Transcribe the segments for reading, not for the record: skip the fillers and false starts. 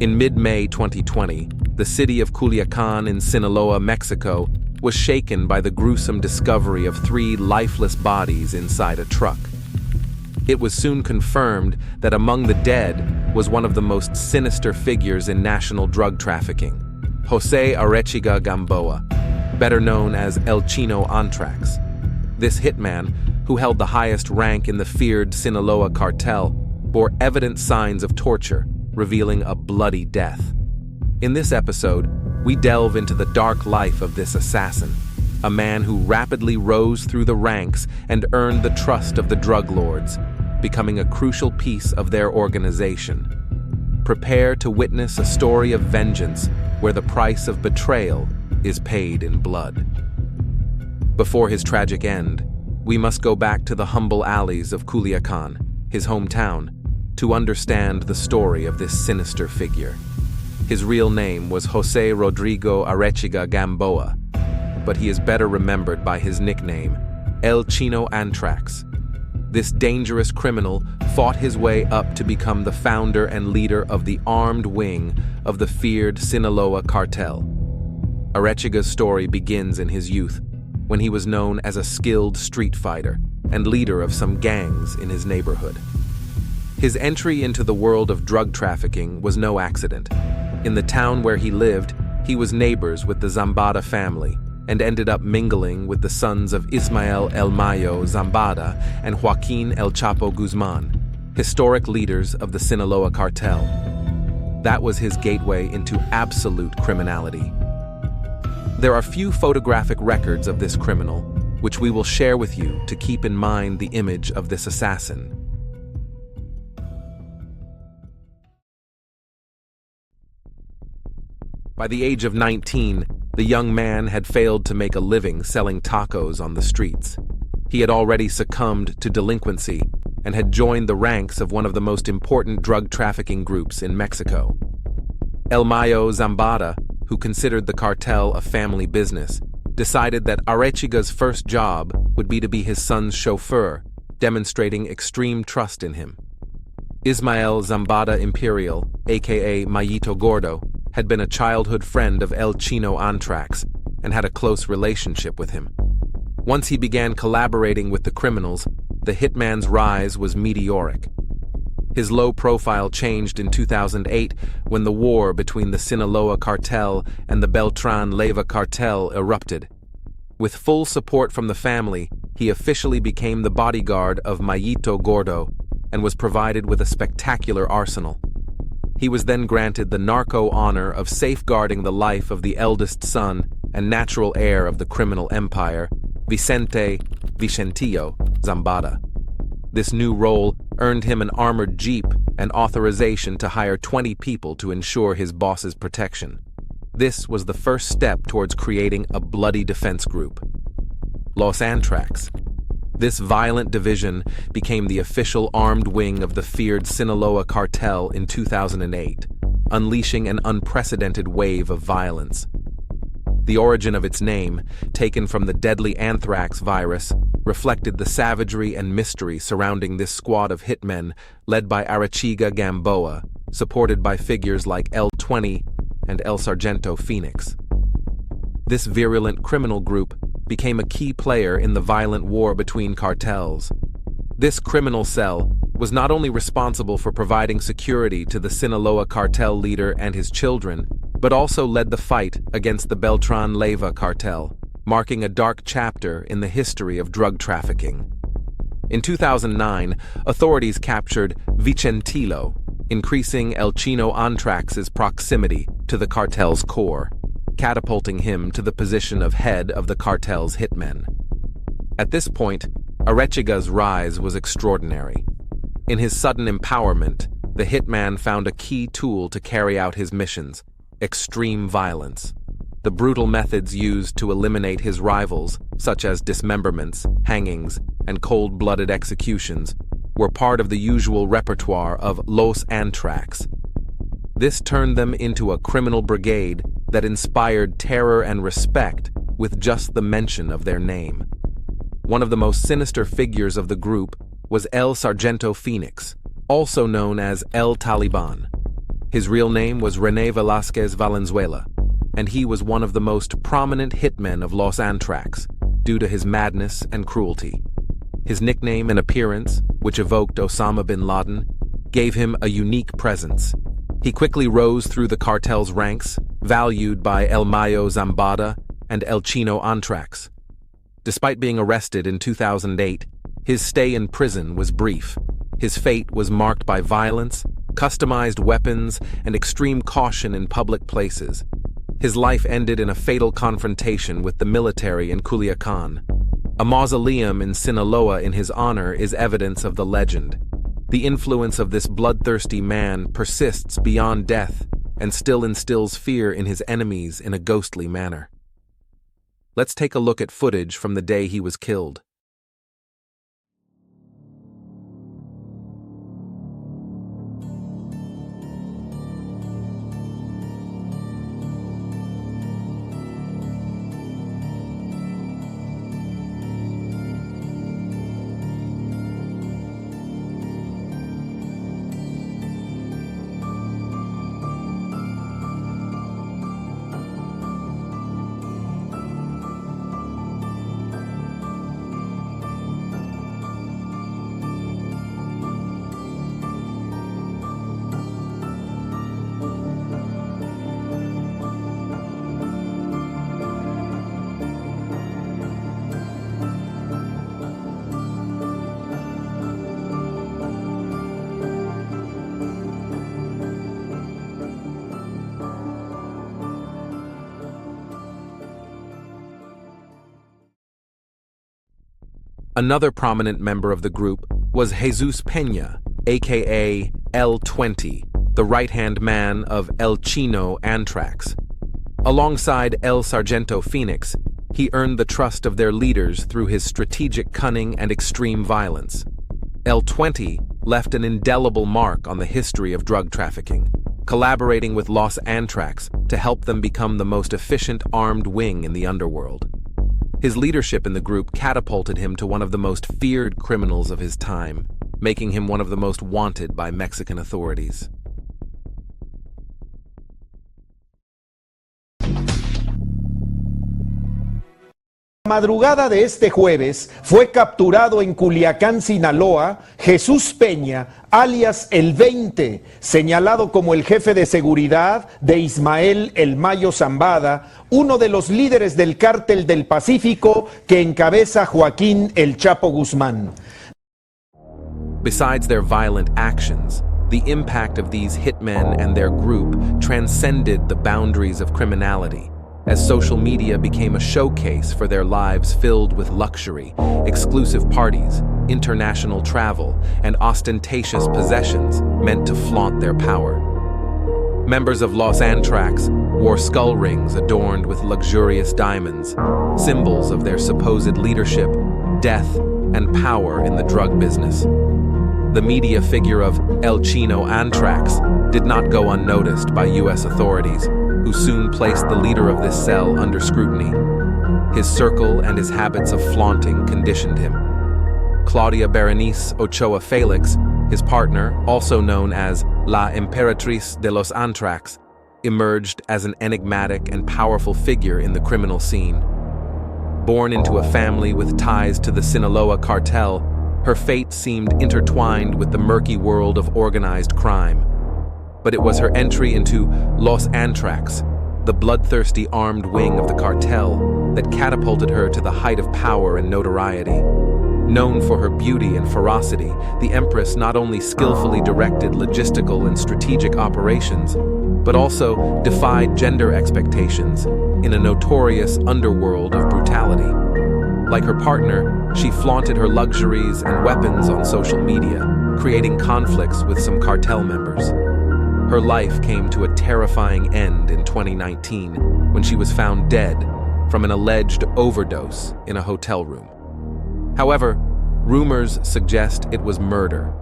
In mid-May 2020, the city of Culiacan in Sinaloa, Mexico, was shaken by the gruesome discovery of 3 lifeless bodies inside a truck. It was soon confirmed that among the dead was one of the most sinister figures in national drug trafficking, Jose Arechiga Gamboa, better known as El Chino Antrax. This hitman, who held the highest rank in the feared Sinaloa cartel, bore evident signs of torture, revealing a bloody death. In this episode, we delve into the dark life of this assassin, a man who rapidly rose through the ranks and earned the trust of the drug lords, becoming a crucial piece of their organization. Prepare to witness a story of vengeance where the price of betrayal is paid in blood. Before his tragic end, we must go back to the humble alleys of Culiacan, his hometown, to understand the story of this sinister figure. His real name was Jose Rodrigo Arechiga Gamboa, but he is better remembered by his nickname, El Chino Antrax. This dangerous criminal fought his way up to become the founder and leader of the armed wing of the feared Sinaloa cartel. Arechiga's story begins in his youth, when he was known as a skilled street fighter and leader of some gangs in his neighborhood. His entry into the world of drug trafficking was no accident. In the town where he lived, he was neighbors with the Zambada family and ended up mingling with the sons of Ismael El Mayo Zambada and Joaquin El Chapo Guzman, historic leaders of the Sinaloa cartel. That was his gateway into absolute criminality. There are few photographic records of this criminal, which we will share with you to keep in mind the image of this assassin. By the age of 19, the young man had failed to make a living selling tacos on the streets. He had already succumbed to delinquency and had joined the ranks of one of the most important drug trafficking groups in Mexico. El Mayo Zambada, who considered the cartel a family business, decided that Arechiga's first job would be to be his son's chauffeur, demonstrating extreme trust in him. Ismael Zambada Imperial, aka Mayito Gordo, had been a childhood friend of El Chino Antrax and had a close relationship with him. Once he began collaborating with the criminals, the hitman's rise was meteoric. His low profile changed in 2008 when the war between the Sinaloa cartel and the Beltran Leyva cartel erupted. With full support from the family, he officially became the bodyguard of Mayito Gordo and was provided with a spectacular arsenal. He was then granted the narco honor of safeguarding the life of the eldest son and natural heir of the criminal empire, Vicente Vicentillo Zambada. This new role earned him an armored jeep and authorization to hire 20 people to ensure his boss's protection. This was the first step towards creating a bloody defense group, Los Antrax. This violent division became the official armed wing of the feared Sinaloa cartel in 2008, unleashing an unprecedented wave of violence. The origin of its name, taken from the deadly anthrax virus, reflected the savagery and mystery surrounding this squad of hitmen led by Arechiga Gamboa, supported by figures like L-20 and El Sargento Phoenix. This virulent criminal group became a key player in the violent war between cartels. This criminal cell was not only responsible for providing security to the Sinaloa cartel leader and his children, but also led the fight against the Beltran Leyva cartel, marking a dark chapter in the history of drug trafficking. In 2009, authorities captured Vicentillo, increasing El Chino Antrax's proximity to the cartel's core, catapulting him to the position of head of the cartel's hitmen. At this point, Arechiga's rise was extraordinary. In his sudden empowerment, the hitman found a key tool to carry out his missions: extreme violence. The brutal methods used to eliminate his rivals, such as dismemberments, hangings, and cold-blooded executions, were part of the usual repertoire of Los Antrax. This turned them into a criminal brigade that inspired terror and respect with just the mention of their name. One of the most sinister figures of the group was El Sargento Phoenix, also known as El Taliban. His real name was René Velázquez Valenzuela, and he was one of the most prominent hitmen of Los Antrax due to his madness and cruelty. His nickname and appearance, which evoked Osama bin Laden, gave him a unique presence. He quickly rose through the cartel's ranks, valued by El Mayo Zambada and El Chino Antrax. Despite being arrested in 2008, his stay in prison was brief. His fate was marked by violence, customized weapons, and extreme caution in public places. His life ended in a fatal confrontation with the military in Culiacan. A mausoleum in Sinaloa in his honor is evidence of the legend. The influence of this bloodthirsty man persists beyond death and still instills fear in his enemies in a ghostly manner. Let's take a look at footage from the day he was killed. Another prominent member of the group was Jesus Peña, aka L20, the right-hand man of El Chino Antrax. Alongside El Sargento Phoenix, he earned the trust of their leaders through his strategic cunning and extreme violence. L20 left an indelible mark on the history of drug trafficking, collaborating with Los Antrax to help them become the most efficient armed wing in the underworld. His leadership in the group catapulted him to one of the most feared criminals of his time, making him one of the most wanted by Mexican authorities. Madrugada de este jueves fue capturado en Culiacán, Sinaloa, Jesús Peña, alias el 20, señalado como el jefe de seguridad de Ismael El Mayo Zambada, uno de los líderes del cártel del Pacífico que encabeza Joaquín El Chapo Guzmán. Besides their violent actions, the impact of these hitmen and their group transcended the boundaries of criminality, as social media became a showcase for their lives filled with luxury, exclusive parties, international travel, and ostentatious possessions meant to flaunt their power. Members of Los Antrax wore skull rings adorned with luxurious diamonds, symbols of their supposed leadership, death, and power in the drug business. The media figure of El Chino Antrax did not go unnoticed by U.S. authorities, who soon placed the leader of this cell under scrutiny. His circle and his habits of flaunting conditioned him. Claudia Berenice Ochoa Felix, his partner, also known as La Emperatriz de los Antrax, emerged as an enigmatic and powerful figure in the criminal scene. Born into a family with ties to the Sinaloa cartel, her fate seemed intertwined with the murky world of organized crime. But it was her entry into Los Antrax, the bloodthirsty armed wing of the cartel, that catapulted her to the height of power and notoriety. Known for her beauty and ferocity, the Empress not only skillfully directed logistical and strategic operations, but also defied gender expectations in a notorious underworld of brutality. Like her partner, she flaunted her luxuries and weapons on social media, creating conflicts with some cartel members. Her life came to a terrifying end in 2019 when she was found dead from an alleged overdose in a hotel room. However, rumors suggest it was murder,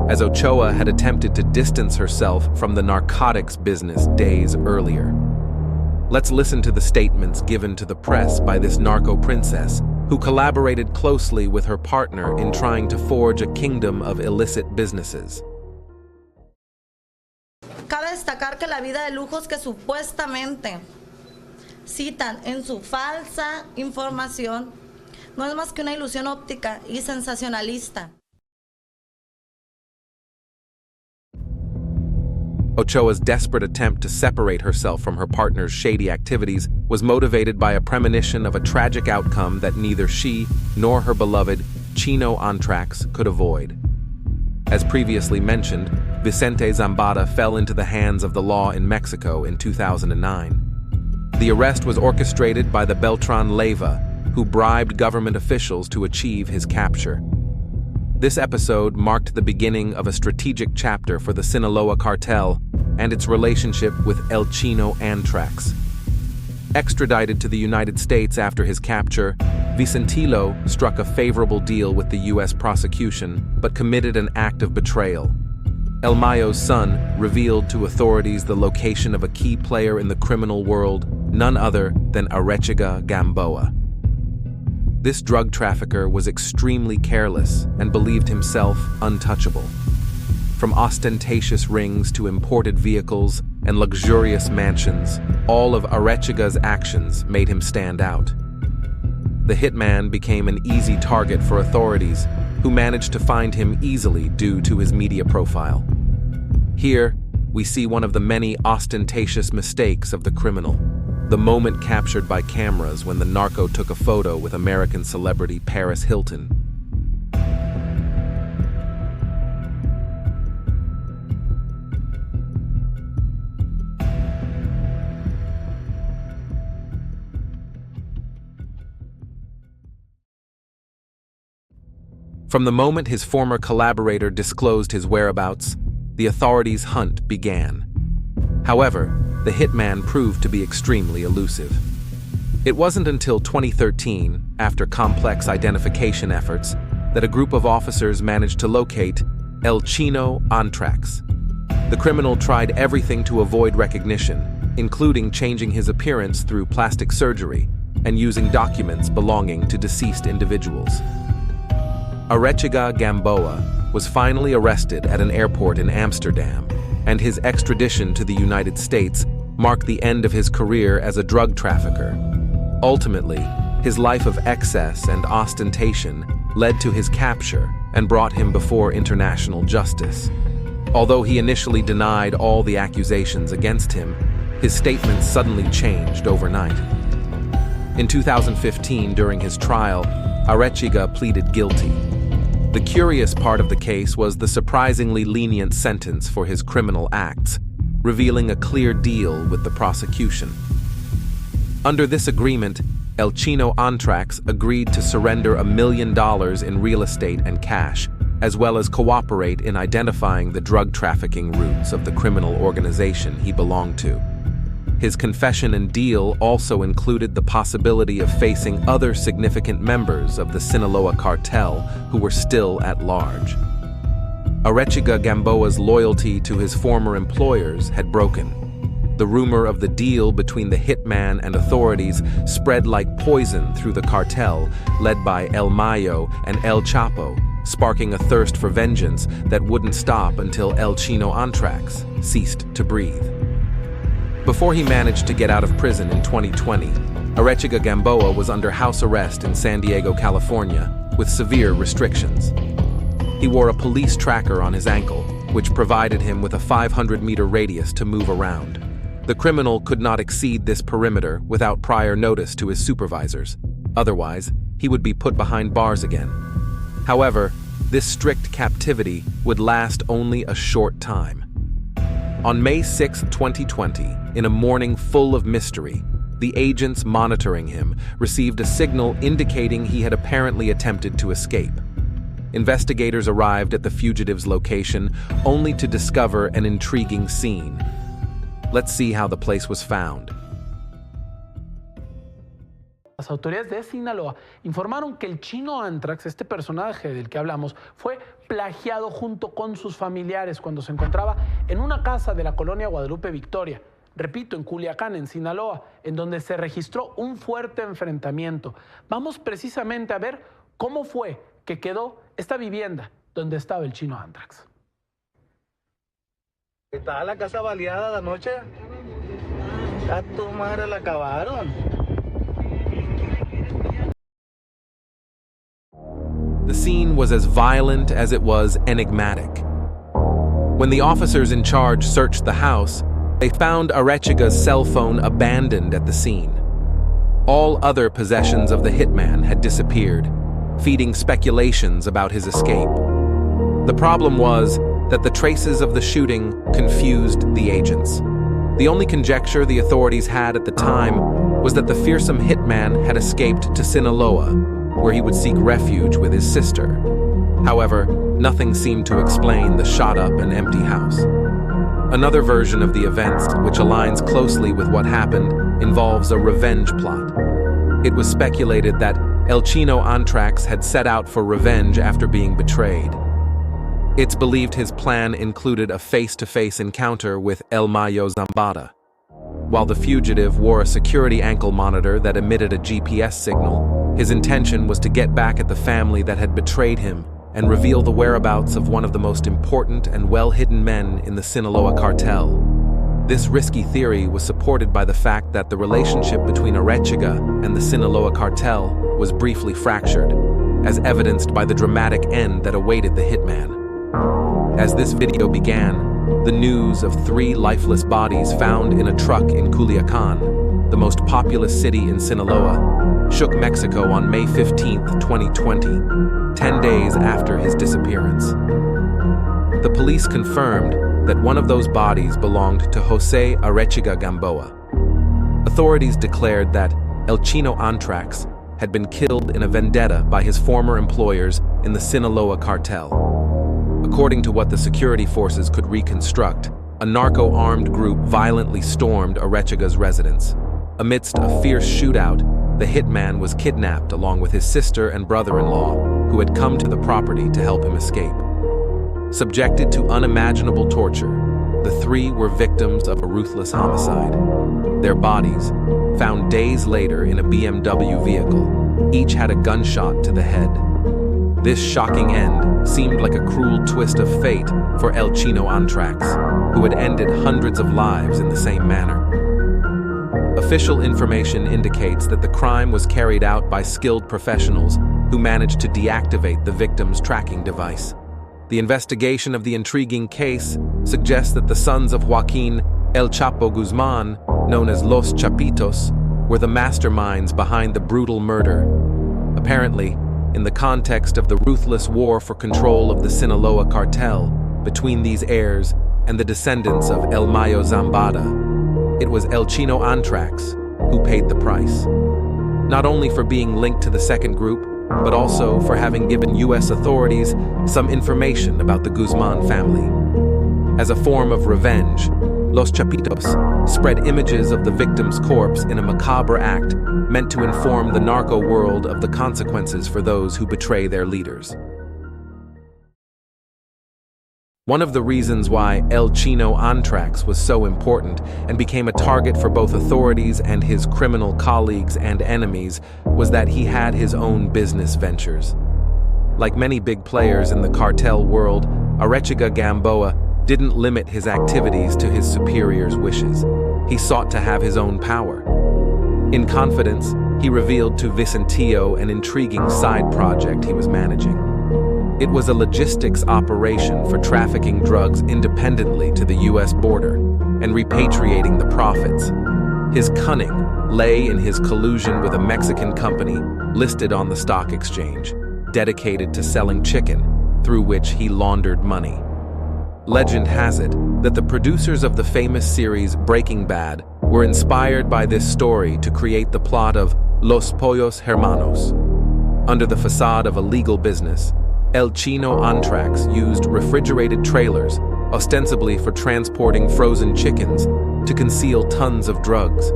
as Ochoa had attempted to distance herself from the narcotics business days earlier. Let's listen to the statements given to the press by this narco princess, who collaborated closely with her partner in trying to forge a kingdom of illicit businesses. Cabe destacar que la vida de lujos que supuestamente citan en su falsa información no es más que una ilusión óptica y sensacionalista. Ochoa's desperate attempt to separate herself from her partner's shady activities was motivated by a premonition of a tragic outcome that neither she nor her beloved Chino Antrax could avoid. As previously mentioned, Vicente Zambada fell into the hands of the law in Mexico in 2009. The arrest was orchestrated by the Beltran Leyva, who bribed government officials to achieve his capture. This episode marked the beginning of a strategic chapter for the Sinaloa cartel and its relationship with El Chino Antrax. Extradited to the United States after his capture, Vicentilo struck a favorable deal with the U.S. prosecution, but committed an act of betrayal. El Mayo's son revealed to authorities the location of a key player in the criminal world, none other than Arechiga Gamboa. This drug trafficker was extremely careless and believed himself untouchable. From ostentatious rings to imported vehicles and luxurious mansions, all of Arechiga's actions made him stand out. The hitman became an easy target for authorities, who managed to find him easily due to his media profile. Here, we see one of the many ostentatious mistakes of the criminal. The moment captured by cameras when the narco took a photo with American celebrity Paris Hilton. From the moment his former collaborator disclosed his whereabouts, the authorities' hunt began. However, the hitman proved to be extremely elusive. It wasn't until 2013, after complex identification efforts, that a group of officers managed to locate El Chino Antrax. The criminal tried everything to avoid recognition, including changing his appearance through plastic surgery and using documents belonging to deceased individuals. Arechiga Gamboa was finally arrested at an airport in Amsterdam, and his extradition to the United States marked the end of his career as a drug trafficker. Ultimately, his life of excess and ostentation led to his capture and brought him before international justice. Although he initially denied all the accusations against him, his statements suddenly changed overnight. In 2015, during his trial, Arechiga pleaded guilty. The curious part of the case was the surprisingly lenient sentence for his criminal acts, revealing a clear deal with the prosecution. Under this agreement, El Chino Antrax agreed to surrender $1 million in real estate and cash, as well as cooperate in identifying the drug trafficking routes of the criminal organization he belonged to. His confession and deal also included the possibility of facing other significant members of the Sinaloa cartel who were still at large. Arechiga Gamboa's loyalty to his former employers had broken. The rumor of the deal between the hitman and authorities spread like poison through the cartel, led by El Mayo and El Chapo, sparking a thirst for vengeance that wouldn't stop until El Chino Antrax ceased to breathe. Before he managed to get out of prison in 2020, Arechiga Gamboa was under house arrest in San Diego, California, with severe restrictions. He wore a police tracker on his ankle, which provided him with a 500-meter radius to move around. The criminal could not exceed this perimeter without prior notice to his supervisors. Otherwise, he would be put behind bars again. However, this strict captivity would last only a short time. On May 6, 2020, in a morning full of mystery, the agents monitoring him received a signal indicating he had apparently attempted to escape. Investigators arrived at the fugitive's location only to discover an intriguing scene. Let's see how the place was found. Las autoridades de Sinaloa informaron que el Chino Antrax, este personaje del que hablamos, fue plagiado junto con sus familiares cuando se encontraba en una casa de la colonia Guadalupe Victoria, repito, en Culiacán, en Sinaloa, en donde se registró un fuerte enfrentamiento. Vamos precisamente a ver cómo fue que quedó esta vivienda donde estaba el Chino Antrax. Estaba la casa baleada la noche. A tu madre la acabaron. The scene was as violent as it was enigmatic. When the officers in charge searched the house, they found Arechiga's cell phone abandoned at the scene. All other possessions of the hitman had disappeared, feeding speculations about his escape. The problem was that the traces of the shooting confused the agents. The only conjecture the authorities had at the time was that the fearsome hitman had escaped to Sinaloa, where he would seek refuge with his sister. However, nothing seemed to explain the shot-up and empty house. Another version of the events, which aligns closely with what happened, involves a revenge plot. It was speculated that El Chino Antrax had set out for revenge after being betrayed. It's believed his plan included a face-to-face encounter with El Mayo Zambada. While the fugitive wore a security ankle monitor that emitted a GPS signal, his intention was to get back at the family that had betrayed him and reveal the whereabouts of one of the most important and well-hidden men in the Sinaloa cartel. This risky theory was supported by the fact that the relationship between Arechiga and the Sinaloa cartel was briefly fractured, as evidenced by the dramatic end that awaited the hitman. As this video began, the news of 3 lifeless bodies found in a truck in Culiacan, the most populous city in Sinaloa, shook Mexico on May 15, 2020, 10 days after his disappearance. The police confirmed that one of those bodies belonged to Jose Arechiga Gamboa. Authorities declared that El Chino Antrax had been killed in a vendetta by his former employers in the Sinaloa cartel. According to what the security forces could reconstruct, a narco-armed group violently stormed Arechiga's residence. Amidst a fierce shootout, the hitman was kidnapped along with his sister and brother-in-law, who had come to the property to help him escape. Subjected to unimaginable torture, the 3 were victims of a ruthless homicide. Their bodies, found days later in a BMW vehicle, each had a gunshot to the head. This shocking end seemed like a cruel twist of fate for El Chino Antrax, who had ended hundreds of lives in the same manner. Official information indicates that the crime was carried out by skilled professionals who managed to deactivate the victim's tracking device. The investigation of the intriguing case suggests that the sons of Joaquin El Chapo Guzman, known as Los Chapitos, were the masterminds behind the brutal murder. Apparently, in the context of the ruthless war for control of the Sinaloa cartel between these heirs and the descendants of El Mayo Zambada, it was El Chino Antrax who paid the price. Not only for being linked to the second group, but also for having given U.S. authorities some information about the Guzman family. As a form of revenge, Los Chapitos spread images of the victim's corpse in a macabre act meant to inform the narco world of the consequences for those who betray their leaders. One of the reasons why El Chino Antrax was so important and became a target for both authorities and his criminal colleagues and enemies was that he had his own business ventures. Like many big players in the cartel world, Arechiga Gamboa didn't limit his activities to his superiors' wishes. He sought to have his own power. In confidence, he revealed to Vicentillo an intriguing side project he was managing. It was a logistics operation for trafficking drugs independently to the U.S. border and repatriating the profits. His cunning lay in his collusion with a Mexican company listed on the stock exchange, dedicated to selling chicken, through which he laundered money. Legend has it that the producers of the famous series Breaking Bad were inspired by this story to create the plot of Los Pollos Hermanos. Under the facade of a legal business, El Chino Antrax used refrigerated trailers, ostensibly for transporting frozen chickens, to conceal tons of drugs.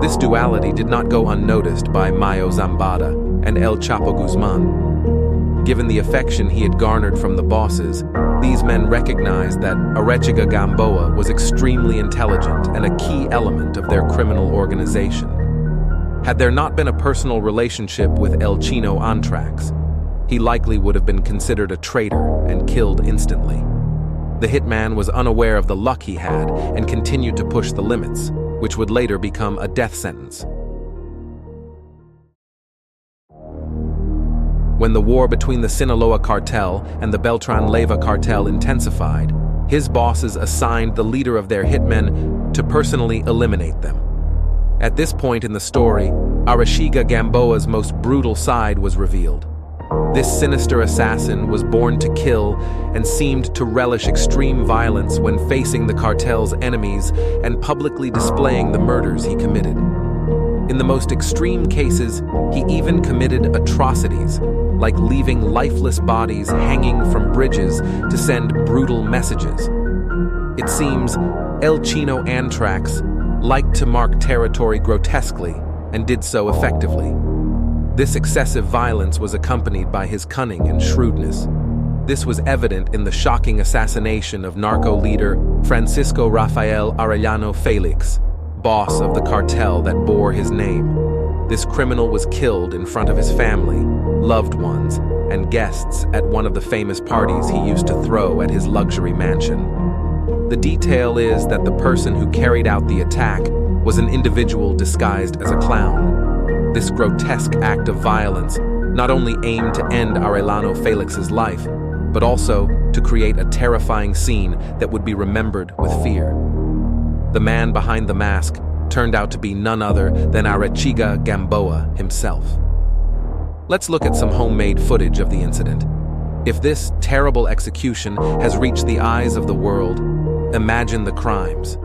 This duality did not go unnoticed by Mayo Zambada and El Chapo Guzman. Given the affection he had garnered from the bosses, these men recognized that Arechiga Gamboa was extremely intelligent and a key element of their criminal organization. Had there not been a personal relationship with El Chino Antrax, he likely would have been considered a traitor and killed instantly. The hitman was unaware of the luck he had and continued to push the limits, which would later become a death sentence. When the war between the Sinaloa cartel and the Beltran Leyva cartel intensified, his bosses assigned the leader of their hitmen to personally eliminate them. At this point in the story, Arechiga Gamboa's most brutal side was revealed. This sinister assassin was born to kill and seemed to relish extreme violence when facing the cartel's enemies and publicly displaying the murders he committed. In the most extreme cases, he even committed atrocities, like leaving lifeless bodies hanging from bridges to send brutal messages. It seems El Chino Antrax liked to mark territory grotesquely and did so effectively. This excessive violence was accompanied by his cunning and shrewdness. This was evident in the shocking assassination of narco leader Francisco Rafael Arellano Felix, boss of the cartel that bore his name. This criminal was killed in front of his family, loved ones, and guests at one of the famous parties he used to throw at his luxury mansion. The detail is that the person who carried out the attack was an individual disguised as a clown. This grotesque act of violence not only aimed to end Arellano Felix's life, but also to create a terrifying scene that would be remembered with fear. The man behind the mask turned out to be none other than Arechiga Gamboa himself. Let's look at some homemade footage of the incident. If this terrible execution has reached the eyes of the world, imagine the crimes.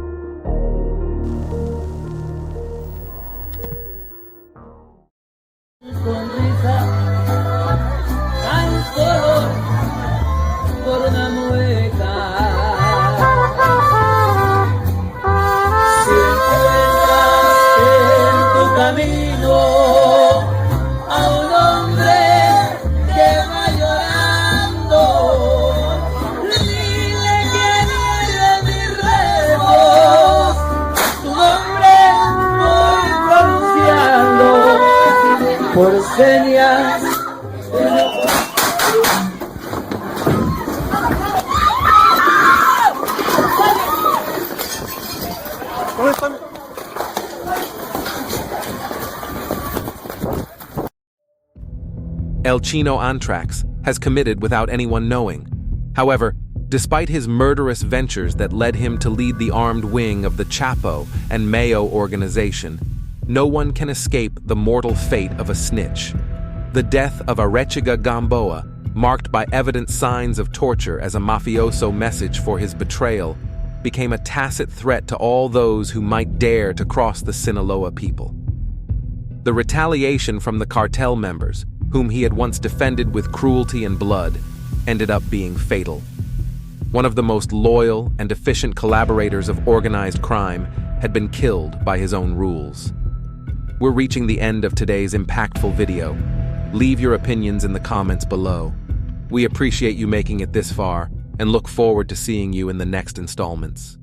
Por señas. El Chino Antrax has committed without anyone knowing. However, despite his murderous ventures that led him to lead the armed wing of the Chapo and Mayo organization, no one can escape the mortal fate of a snitch. The death of Arechiga Gamboa, marked by evident signs of torture as a mafioso message for his betrayal, became a tacit threat to all those who might dare to cross the Sinaloa people. The retaliation from the cartel members, whom he had once defended with cruelty and blood, ended up being fatal. One of the most loyal and efficient collaborators of organized crime had been killed by his own rules. We're reaching the end of today's impactful video. Leave your opinions in the comments below. We appreciate you making it this far and look forward to seeing you in the next installments.